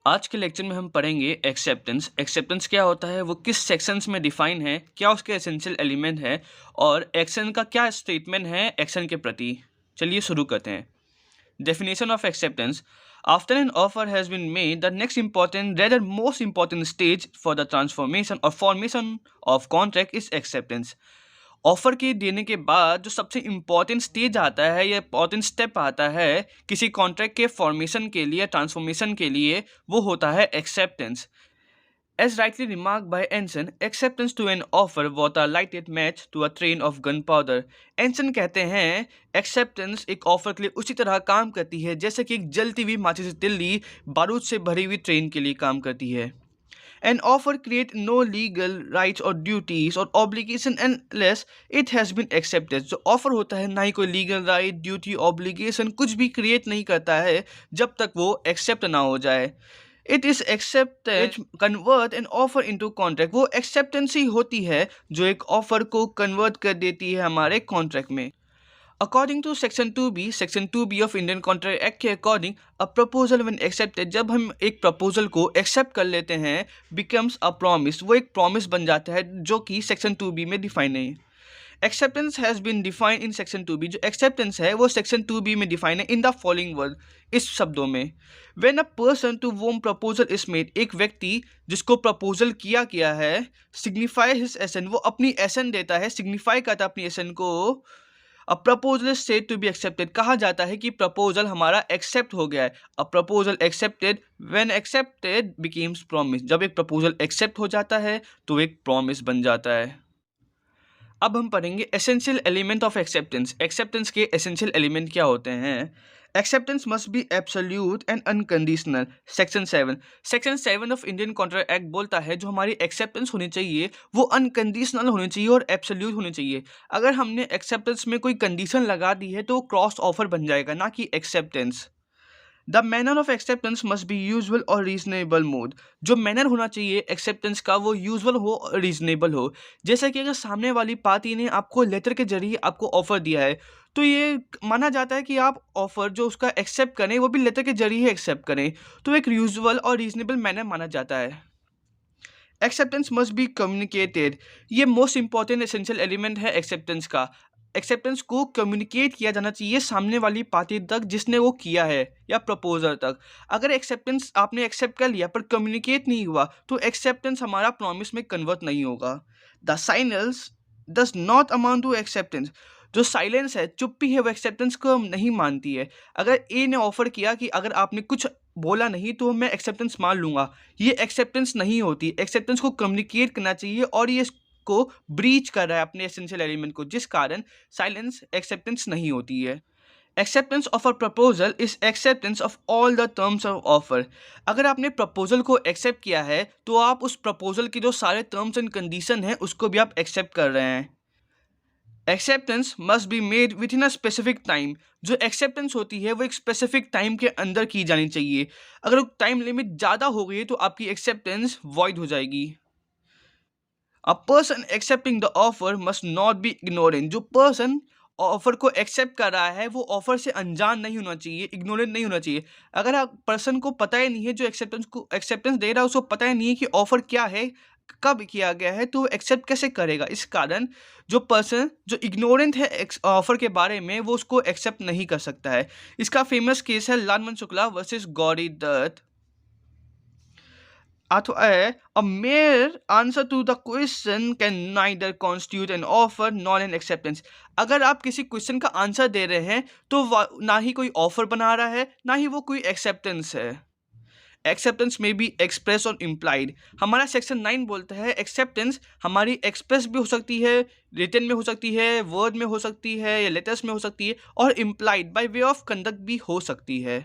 आज के लेक्चर में हम पढ़ेंगे एक्सेप्टेंस। एक्सेप्टेंस क्या होता है, वो किस सेक्शंस में डिफाइन है, क्या उसके एसेंशियल एलिमेंट है और एक्शन का क्या स्टेटमेंट है एक्शन के प्रति। चलिए शुरू करते हैं। Definition of acceptance. After an offer has been made, the next important, rather most important stage for the transformation or formation of contract is acceptance. Offer के देने के बाद जो सबसे इम्पॉर्टेंट स्टेज आता है या इम्पॉर्टेंट स्टेप आता है किसी कॉन्ट्रैक्ट के फॉर्मेशन के लिए, ट्रांसफॉर्मेशन के लिए, वो होता है acceptance. As rightly remarked by Anson, acceptance to an offer was a lighted match to a train of gunpowder. Anson कहते हैं एक्सेप्टेंस एक ऑफर के लिए उसी तरह काम करती है जैसे कि एक जलती हुई माचिस से तिल्ली बारूद से भरी हुई ट्रेन के लिए काम करती है। An offer creates no legal rights or duties or obligation unless it has been accepted. जो ऑफर होता है ना ही कोई लीगल राइट, ड्यूटी, ऑब्लिगेशन कुछ भी क्रिएट नहीं करता है जब तक वो एक्सेप्ट ना हो जाए। It is accepted convert an offer into contract. वो एक्सेप्टेंस ही होती है जो एक ऑफर को कन्वर्ट कर देती है हमारे कॉन्ट्रैक्ट में। According to section 2B of Indian contract act के according a proposal when accepted, जब हम एक प्रपोजल को एक्सेप्ट कर लेते हैं, बिकम्स अ प्रॉमिस, वो एक प्रॉमिस बन जाता है जो कि सेक्शन 2B में डिफाइन है। Acceptance has been define in section 2B। जो एक्सेप्टेंस है वो सेक्शन 2B में डिफाइन है इन द फॉलोइंग वर्ड, इस शब्दों में। When a person to whom proposal is made, एक व्यक्ति जिसको प्रपोजल किया गया है, सिग्निफाई हिज एसन, वो अपनी एसन देता है, सिग्निफाई करता है अपनी एसन को। A proposal is said to be accepted, कहा जाता है कि प्रपोजल हमारा एक्सेप्ट हो गया है। A proposal accepted when accepted becomes promise, जब एक प्रपोजल एक्सेप्ट हो जाता है तो एक प्रॉमिस बन जाता है। अब हम पढ़ेंगे essential element of acceptance. Acceptance के एसेंशियल एलिमेंट क्या होते हैं। Acceptance must be absolute and unconditional. Section 7 of Indian contract act बोलता है जो हमारी एक्सेप्टेंस होनी चाहिए वो अनकंडीशनल होनी चाहिए और एब्सोल्यूट होनी चाहिए। अगर हमने एक्सेप्टेंस में कोई कंडीशन लगा दी है तो क्रॉस ऑफर बन जाएगा, ना कि acceptance. The manner of acceptance must be usual और रीजनेबल मोड। जो मैनर होना चाहिए एक्सेप्टेंस का वो यूजुअल हो और रीजनेबल हो। जैसे कि अगर सामने वाली पार्टी ने आपको लेटर के जरिए आपको ऑफर दिया है तो ये माना जाता है कि आप ऑफर जो उसका एक्सेप्ट करें वो भी लेटर के जरिए एक्सेप्ट करें, तो एक यूजुअल और रीजनेबल मैनर माना जाता है। एक्सेप्टेंस मस्ट बी कम्युनिकेटेड, ये मोस्ट इंपॉर्टेंट एसेंशियल एलिमेंट है एक्सेप्टेंस का। एक्सेप्टेंस को कम्युनिकेट किया जाना चाहिए सामने वाली पार्टी तक जिसने वो किया है या प्रपोजल तक। अगर एक्सेप्टेंस आपने एक्सेप्ट कर लिया पर कम्युनिकेट नहीं हुआ तो एक्सेप्टेंस हमारा प्रॉमिस में कन्वर्ट नहीं होगा। The silence does not amount to acceptance, जो साइलेंस है, चुप्पी है, वो एक्सेप्टेंस को नहीं मानती है। अगर ए ने ऑफर किया कि अगर आपने कुछ बोला नहीं तो मैं एक्सेप्टेंस मान लूंगा, ये एक्सेप्टेंस नहीं होती। एक्सेप्टेंस को कम्युनिकेट करना चाहिए और ये को ब्रीच कर रहा है अपने एसेंशियल एलिमेंट को, जिस कारण साइलेंस एक्सेप्टेंस नहीं होती है। Acceptance of a proposal is acceptance of all the terms of offer. अगर आपने प्रपोजल को एक्सेप्ट किया है तो आप उस प्रपोजल के जो सारे टर्म्स एंड कंडीशन हैं उसको भी आप एक्सेप्ट कर रहे हैं। Acceptance must be made with in a specific time. जो एक्सेप्टेंस होती है वो एक स्पेसिफिक टाइम के अंदर की जानी चाहिए। अगर टाइम लिमिट ज़्यादा हो गई तो आपकी एक्सेप्टेंस वॉइड हो जाएगी। A person accepting the offer must not be ignorant. जो पर्सन ऑफर को एक्सेप्ट कर रहा है वो ऑफर से अनजान नहीं होना चाहिए, इग्नोरेंट नहीं होना चाहिए। अगर आप पर्सन को पता ही नहीं है, जो एक्सेप्टेंस दे रहा है उसको पता ही नहीं है कि ऑफर क्या है, कब किया गया है, तो एक्सेप्ट कैसे करेगा। इस कारण जो पर्सन जो इग्नोरेंट है ऑफर के बारे में वो उसको एक्सेप्ट नहीं कर सकता है। इसका फेमस केस है Lalman Shukla versus Gauri Datt. A mere answer to the question can neither constitute an offer nor an acceptance. अगर आप किसी क्वेश्चन का आंसर दे रहे हैं तो ना ही कोई ऑफर बना रहा है ना ही वो कोई एक्सेप्टेंस है। एक्सेप्टेंस में बी एक्सप्रेस और इम्प्लाइड। हमारा सेक्शन 9 बोलता है एक्सेप्टेंस हमारी एक्सप्रेस भी हो सकती है, रिटन में हो सकती है, वर्ड में हो सकती है या लेटर्स में हो सकती है, और implied by way of conduct भी हो सकती है।